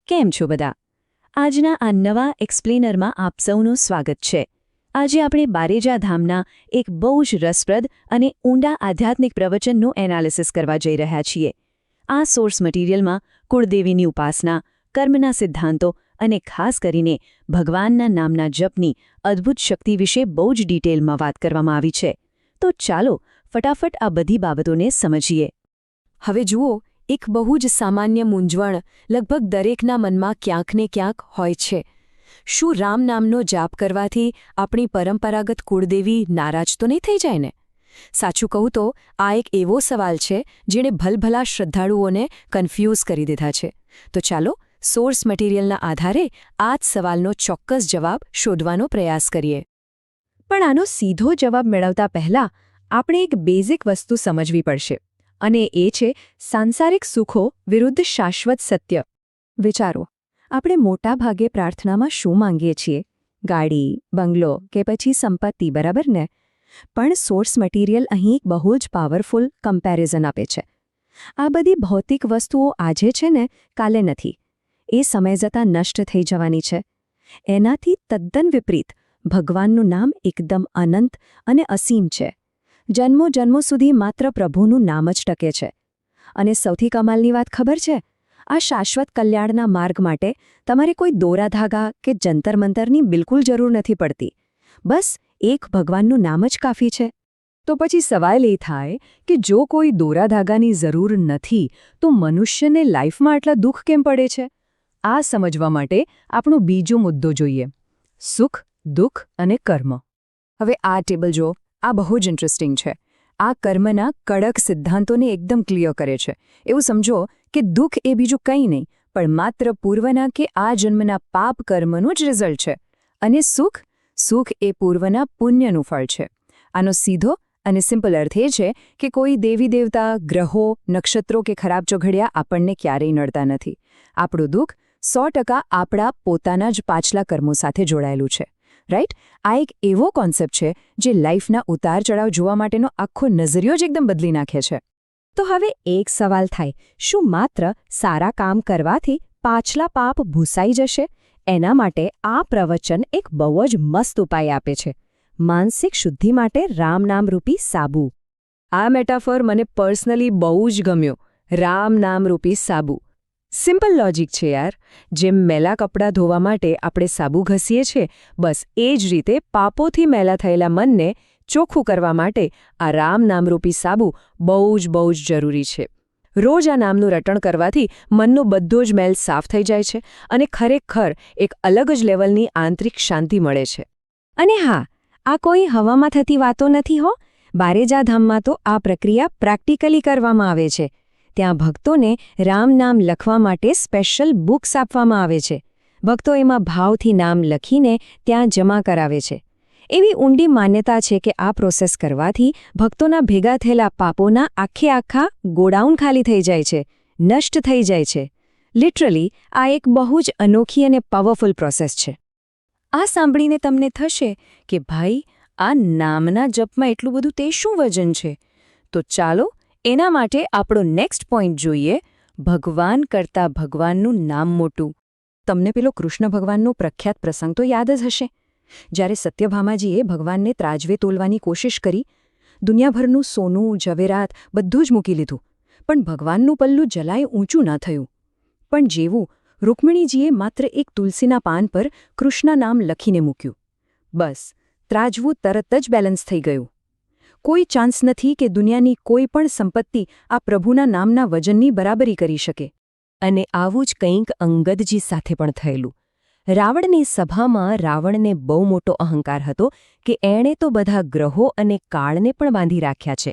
કેમ છો બધા? આજના આ નવા એક્સપ્લેનરમાં આપ સૌનું સ્વાગત છે. આજે આપણે બારેજા ધામના એક બહુ જ રસપ્રદ અને ઊંડા આધ્યાત્મિક પ્રવચનનું એનાલિસિસ કરવા જઈ રહ્યા છીએ. આ સોર્સ મટીરિયલમાં કુળદેવીની ઉપાસના, કર્મના સિદ્ધાંતો અને ખાસ કરીને ભગવાનના નામના જપની અદ્ભુત શક્તિ વિશે બહુ જ ડિટેલમાં વાત કરવામાં આવી છે. તો ચાલો ફટાફટ આ બધી બાબતોને સમજીએ. હવે જુઓ, એક બહુ જ સામાન્ય મૂંઝવણ લગભગ દરેકના મનમાં ક્યાંક ને ક્યાંક હોય છે. શું રામ નામનો જાપ કરવાથી આપણી પરંપરાગત કુળદેવી નારાજ તો નહીં થઈ જાય ને? સાચું કહું તો આ એક એવો સવાલ છે જેણે ભલભલા શ્રદ્ધાળુઓને કન્ફ્યુઝ કરી દીધા છે. તો ચાલો સોર્સ મટીરિયલના આધારે આ જ સવાલનો ચોક્કસ જવાબ શોધવાનો પ્રયાસ કરીએ. પણ આનો સીધો જવાબ મેળવતા પહેલાં આપણે એક બેઝિક વસ્તુ સમજવી પડશે. અને એ છે સાંસારિક સુખો વિરુદ્ધ શાશ્વત સત્ય. વિચારો, આપણે મોટા ભાગે પ્રાર્થનામાં શું માંગીએ છીએ? ગાડી, બંગલો કે પછી સંપત્તિ, બરાબર ને? પણ સોર્સ મટીરિયલ અહીં એક બહુ જ પાવરફુલ કમ્પેરિઝન આપે છે. આ બધી ભૌતિક વસ્તુઓ આજે છે ને, કાલે નથી. એ સમય જતાં નષ્ટ થઈ જવાની છે. એનાથી તદ્દન વિપરીત ભગવાનનું નામ એકદમ અનંત અને અસીમ છે. જન્મો જન્મો સુધી માત્ર પ્રભુનું નામ જ ટકે છે. અને સૌથી કમાલની વાત ખબર છે? આ શાશ્વત કલ્યાણના માર્ગ માટે તમારે કોઈ દોરા ધાગા કે જંતર મંતરની બિલકુલ જરૂર નથી પડતી. બસ એક ભગવાનનું નામ જ કાફી છે. તો પછી સવાલ એ થાય કે જો કોઈ દોરા ધાગાની જરૂર નથી તો મનુષ્યને લાઈફમાં આટલા દુઃખ કેમ પડે છે? આ સમજવા માટે આપણો બીજો મુદ્દો જોઈએ: સુખ, દુઃખ અને કર્મ. હવે આ ટેબલ જો, આ બહુ જ ઇન્ટરેસ્ટિંગ છે. આ કર્મના કડક સિદ્ધાંતોને એકદમ ક્લિયર કરે છે. એવું સમજો કે દુઃખ એ બીજું કંઈ નહીં પણ માત્ર પૂર્વના કે આ જન્મના પાપ કર્મનું જ રિઝલ્ટ છે. અને સુખ? સુખ એ પૂર્વના પુણ્યનું ફળ છે. આનો સીધો અને સિમ્પલ અર્થ એ છે કે કોઈ દેવી દેવતા, ગ્રહો, નક્ષત્રો કે ખરાબ ચોઘડિયા આપણને ક્યારેય નડતા નથી. આપણું દુઃખ 100% આપણા પોતાના જ પાછલા કર્મો સાથે જોડાયેલું છે. રાઈટ? આ એક એવો કોન્સેપ્ટ છે જે લાઈફના ઉતાર ચઢાવ જોવા માટેનો આખો નજરિયો જ એકદમ બદલી નાખે છે. તો હવે એક સવાલ થાય, શું માત્ર સારા કામ કરવાથી પાછલા પાપ ભૂસાઈ જશે? એના માટે આ પ્રવચન એક બહુ જ મસ્ત ઉપાય આપે છે: માનસિક શુદ્ધિ માટે રામ નામરૂપી સાબુ. આ મેટાફોર મને પર્સનલી બહુ જ ગમ્યો. રામ નામરૂપી સાબુ. સિમ્પલ લોજિક છે યાર. જેમ મેલા કપડાં ધોવા માટે આપણે સાબુ ઘસીએ છીએ, બસ એ જ રીતે પાપોથી મેલા થયેલા મનને ચોખ્ખું કરવા માટે આ રામ નામરૂપી સાબુ બહુ જ જરૂરી છે. રોજ આ નામનું રટણ કરવાથી મનનો બધો જ મેલ સાફ થઈ જાય છે અને ખરેખર એક અલગ જ લેવલની આંતરિક શાંતિ મળે છે. અને હા, આ કોઈ હવામાં થતી વાતો નથી હો. બારેજા ધામમાં તો આ પ્રક્રિયા પ્રેક્ટિકલી કરવામાં આવે છે. ત્યાં ભક્તોને રામ નામ લખવા માટે સ્પેશિયલ બુક્સ આપવામાં આવે છે. ભક્તો એમાં ભાવથી નામ લખીને ત્યાં જમા કરાવે છે. એવી ઊંડી માન્યતા છે કે આ પ્રોસેસ કરવાથી ભક્તોના ભેગા થયેલા પાપોના આખા ગોડાઉન ખાલી થઈ જાય છે, નષ્ટ થઈ જાય છે. લિટરલી આ એક બહુ જ અનોખી અને પાવરફુલ પ્રોસેસ છે. આ સાંભળીને તમને થશે કે ભાઈ, આ નામના જપમાં એટલું બધું તે શું વજન છે? તો ચાલો એના માટે આપણો નેક્સ્ટ પોઈન્ટ જોઈએ: ભગવાન કરતાં ભગવાનનું નામ મોટું. તમને પેલો કૃષ્ણ ભગવાનનો પ્રખ્યાત પ્રસંગ તો યાદ જ હશે. જ્યારે સત્યભામાજીએ ભગવાનને ત્રાજવે તોલવાની કોશિશ કરી, દુનિયાભરનું સોનું, ઝવેરાત બધું જ મૂકી લીધું, પણ ભગવાનનું પલ્લું જલાય ઊંચું ન થયું. પણ જેવું રૂકમિણીજીએ માત્ર એક તુલસીના પાન પર કૃષ્ણ નામ લખીને મૂક્યું, બસ ત્રાજવું તરત જ બેલેન્સ થઈ ગયું. કોઈ ચાન્સ નથી કે દુનિયાની કોઈ પણ સંપત્તિ આ પ્રભુના નામના વજનની બરાબરી કરી શકે. અને આવું જ કંઈક અંગદજી સાથે પણ થયેલું. રાવણની સભામાં રાવણને બહુ મોટો અહંકાર હતો કે એણે તો બધા ગ્રહો અને કાળને પણ બાંધી રાખ્યા છે.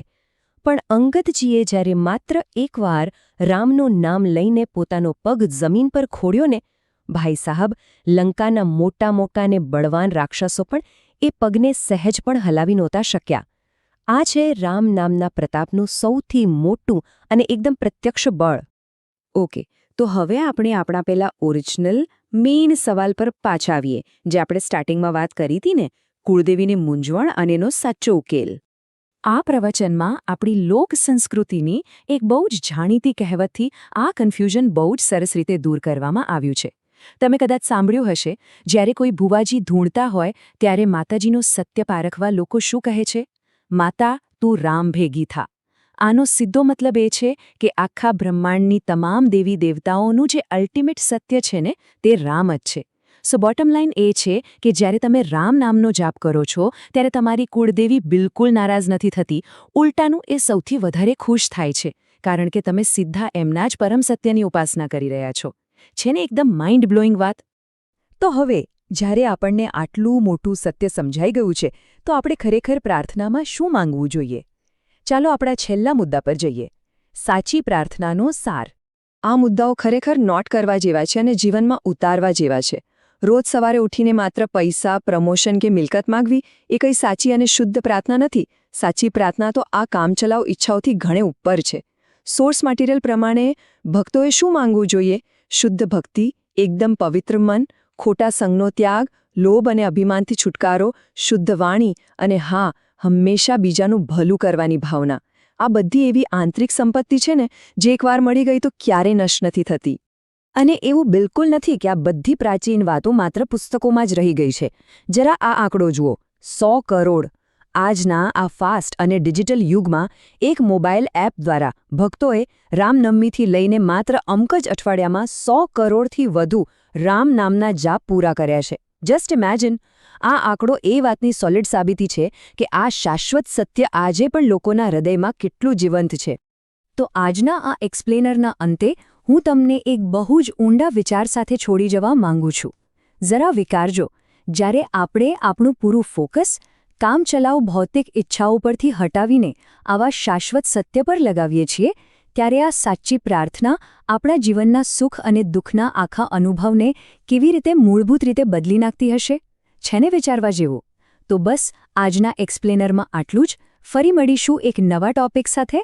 પણ અંગદજીએ જ્યારે માત્ર એકવાર રામનું નામ લઈને પોતાનો પગ જમીન પર ખોડ્યો ને, ભાઈ સાહબ, લંકાના મોટા અને બળવાન રાક્ષસો પણ એ પગને સહેજ પણ હલાવી નહોતા શક્યા. આ છે રામ નામના પ્રતાપનું સૌથી મોટું અને એકદમ પ્રત્યક્ષ બળ. ઓકે, તો હવે આપણે આપણા પેલા ઓરિજિનલ મેઇન સવાલ પર પાછા આવીએ, જે આપણે સ્ટાર્ટિંગમાં વાત કરી હતી ને, કુળદેવીની મૂંઝવણ અને એનો સાચો ઉકેલ. આ પ્રવચનમાં આપણી લોક સંસ્કૃતિની એક બહુ જ જાણીતી કહેવતથી આ કન્ફ્યુઝન બહુ જ સરસ રીતે દૂર કરવામાં આવ્યું છે. તમે કદાચ સાંભળ્યું હશે, જ્યારે કોઈ ભુવાજી ધૂણતા હોય ત્યારે માતાજીનું સત્ય પારખવા લોકો શું કહે છે? માતા, તું રામ ભેગી થા. આનો સીધો મતલબ એ છે કે આખા બ્રહ્માંડની તમામ દેવી દેવતાઓનું જે અલ્ટિમેટ સત્ય છે ને, તે રામ જ છે. સો બોટમ લાઇન એ છે કે જ્યારે તમે રામ નામનો જાપ કરો છો ત્યારે તમારી કુળદેવી બિલકુલ નારાજ નથી થતી. ઉલટાનું એ સૌથી વધારે ખુશ થાય છે, કારણ કે તમે સીધા એમના જ પરમ સત્યની ઉપાસના કરી રહ્યા છો. છે ને એકદમ માઇન્ડ બ્લોઈંગ વાત? તો હવે જ્યારે આપણને આટલું મોટું સત્ય સમજાઈ ગયું છે, તો આપણે ખરેખર પ્રાર્થનામાં શું માંગવું જોઈએ? ચાલો આપણા છેલ્લા મુદ્દા પર જઈએ. સાચી પ્રાર્થનાનો સાર. આ મુદ્દાઓ ખરેખર નોટ કરવા જેવા છે અને જીવનમાં ઉતારવા જેવા છે. રોજ સવારે ઉઠીને માત્ર પૈસા, પ્રમોશન કે મિલકત માંગવી એ કંઈ સાચી અને શુદ્ધ પ્રાર્થના નથી. સાચી પ્રાર્થના તો આ કામચલાઉ ઈચ્છાઓથી ઘણે ઉપર છે. સોર્સ મટીરિયલ પ્રમાણે ભક્તોએ શું માંગવું જોઈએ? શુદ્ધ ભક્તિ, એકદમ પવિત્ર મન, ખોટા સંગનો ત્યાગ, લોભ અને અભિમાનથી છુટકારો, શુદ્ધ વાણી અને હા, હંમેશા બીજાનું ભલું કરવાની ભાવના. આ બધી એવી આંતરિક સંપત્તિ છે ને, જે એકવાર મળી ગઈ તો ક્યારેય નષ્ટ નથી થતી. અને એવું બિલકુલ નથી કે આ બધી પ્રાચીન વાતો માત્ર પુસ્તકોમાં જ રહી ગઈ છે. જરા આ આંકડો જુઓ, 100 કરોડ. આજના આ ફાસ્ટ અને ડિજિટલ યુગમાં એક મોબાઈલ એપ દ્વારા ભક્તોએ રામનવમીથી લઈને માત્ર અમુક જ અઠવાડિયામાં 100 કરોડથી વધુ રામ નામના જાપ પૂરા કર્યા છે. Just imagine. આ આંકડો એ વાતની સોલિડ સાબિતી છે કે આ શાશ્વત સત્ય આજે પણ લોકોના હૃદયમાં કેટલું જીવંત છે. તો આજના આ એક્સપ્લેનરના અંતે હું તમને એક બહુ જ ઊંડા વિચાર સાથે છોડી જવા માંગુ છું. જરા વિચારજો, જ્યારે આપણે આપણું પૂરું ફોકસ કામચલાઉ ભૌતિક ઈચ્છાઓ પરથી હટાવીને આવા શાશ્વત સત્ય પર લગાવીએ છીએ, ત્યારે આ સાચી પ્રાર્થના આપણા જીવનના સુખ અને દુઃખના આખા અનુભવને કેવી રીતે મૂળભૂત રીતે બદલી નાખતી હશે? છે ને વિચારવા જેવું? તો બસ આજના એક્સપ્લેનરમાં આટલું જ. ફરી મળીશું એક નવા ટોપિક સાથે.